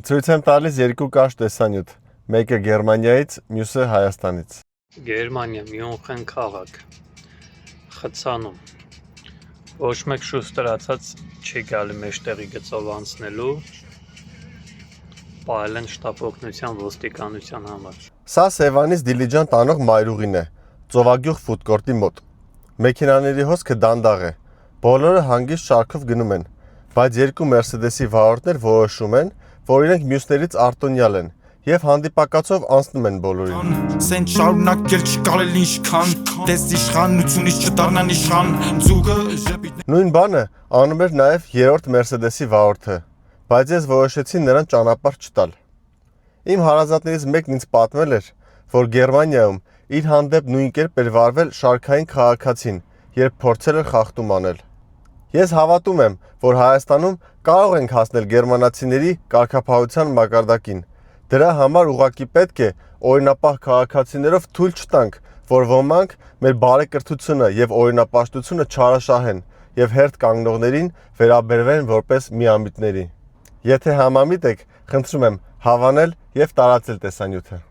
Ցույց եմ տալիս երկու կարճ տեսանյութ, մեկը Գերմանիայից, մյուսը Հայաստանից։ Գերմանիա, Մյունխեն քաղաք, խցանում, ոչ մեկ շուստրացած չի գալի մեջտեղի գծով անցնելու, պահել են շտապ օգնության ոստիկանության համար։ Սա Սևանից Դիլիջան տանող մայրուղին է, Ծովագյուղ ֆուդկորտի մոտ։ Մեքենաների հոսքը դանդաղ է, բոլորը հանգիստ շարքով գնում են, բայց երկու Մերսեդեսի վարորդներ որոշում են, որ իրենք մյուսներից արտոնյալ են և հանդիպակացով անցնում են բոլորին։ Սեն շարունակել չկարել ինչքան, դες իշխանությունից չդառնան իշխան, ձուկը Նույն բանը անում էր նաև երրորդ Մերսեդեսի վարորդը, բայց ես որոշեցի նրան ճանապարհ չտալ։ Իմ հարազատներից մեկն ինձ պատմել էր, որ Գերմանիայում իր հանդեպ նույն կերպ էր վարվել շարքային քաղաքացին, երբ փորձել էր խախտում անել։ Ես հավատում եմ, որ Հայաստանում կարող ենք հասնել գերմանացիների կարգապահության մակարդակին։ Դրա համար ուղղակի պետք է օրինապահ քաղաքացիներով թույլ չտանք, որ ոմանք մեր բարեկրթությունը և օրինապաշտությունը չարաշահեն և հերթ կանգնողներին վերաբերվեն որպես միամիտների։ Եթե համամիտ եք, խնդրում եմ հավանել և տարածել տեսանյութը։